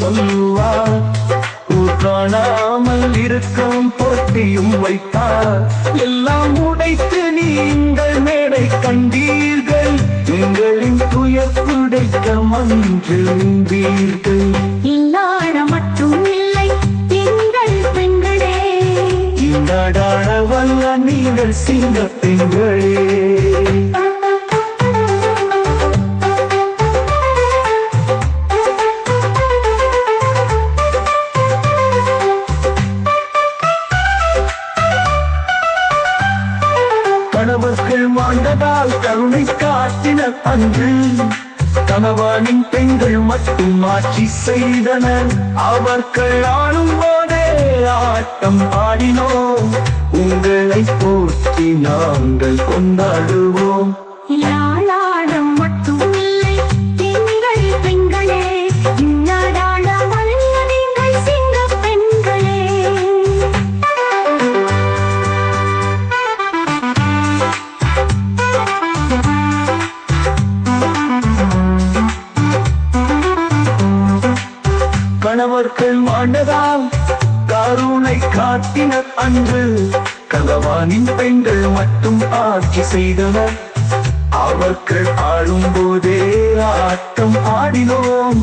சொல்லுவார். காணாமல் இருக்கும் போட்டியும் வைத்தார். எல்லாம் உடைத்து நீங்கள் மேடை கண்டீர்கள். எங்களின் துயர் துடைக்க மன்றில் நின்றீர்கள். இல்லாத மட்டும் இல்லை எங்கள் பெண்களே. இந்தாடாட வல்ல நீங்கள் சிங்க பெண்களே. கணவர்கள் மாண்டதால் கருணை காட்டினர் அன்று. கணவனின் பெண்கள் மட்டும் ஆட்சி செய்தனர். அவர்கள் ஆளும் போதே ஆட்டம் ஆடினோம். உங்களை போற்றி நாங்கள் கொண்டாடுவோம். யாழாடம் மட்டும் இல்லை எங்கள் பெண்களே. இன்னாடாட வல்ல நீங்கள் சிங்க பெண்களே. கணவர்கள் மாண்டதால் கருணை காட்டினர் அன்று. கணவனின் பெண்கள் மட்டும் ஆட்சி செய்தனர். அவர்கள் ஆளும் போதே ஆட்டம் ஆடினோம்.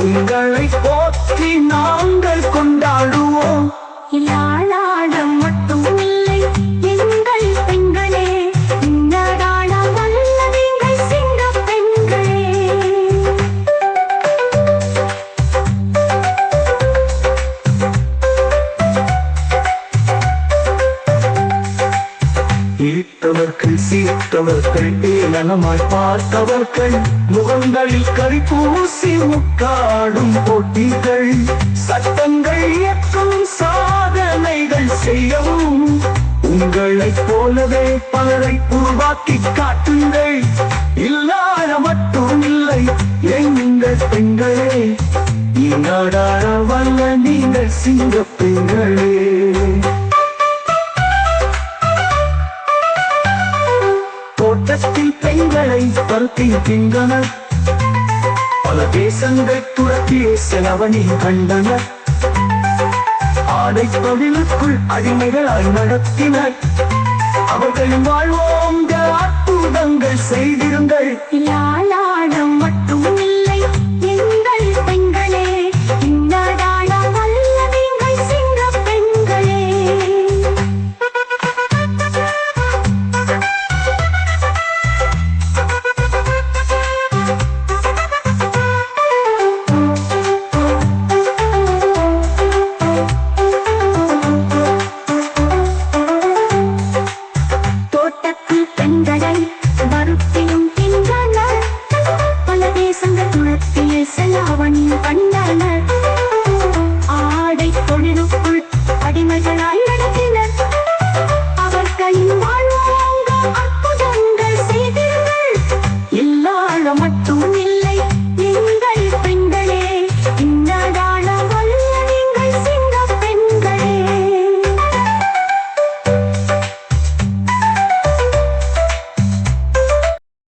உங்களை போற்றி நாங்கள் கொண்டாடுவோம். யாழாடம் மட்டும் இல்லை எங்கள் பெண்களே. இன்னாடாட வல்ல நீங்கள் சிங்க பெண்களே. ஈர்த்தவர்கள் சீர்த்தவர்கள் ஏளனமாய் பார்த்தவர்கள் முகங்களில் கரி பூசி முக்காடும் போட்டிகள். சட்டங்கள் இயக்கும் சாதனைகள் செய்யவும் உங்களைப் போலவே பலரை உருவாக்கி காட்டுங்கள். இல்லாத மட்டும் இல்லை எங்கள் பெண்களே. இன்னாடாட வல்ல நீங்கள் சிங்க பெண்களே. தோட்டத்தில் பெண்களை பருத்தின்றனர். பல தேசங்கள் துரத்தியே செலவனி கண்டனர். ஆடை தொழிலுக்குள் அடிமைகளாய் நடத்தினர். அவர்களின் வாழ்வோம் அற்புதங்கள் செய்திருங்கள். யாழாடம் மட்டும் இல்லை எங்கள் பெண்களே. இன்னாடாட வல்ல நீங்கள் சிங்க பெண்களே. தோட்டத்தில் பெண்களை வறுத்த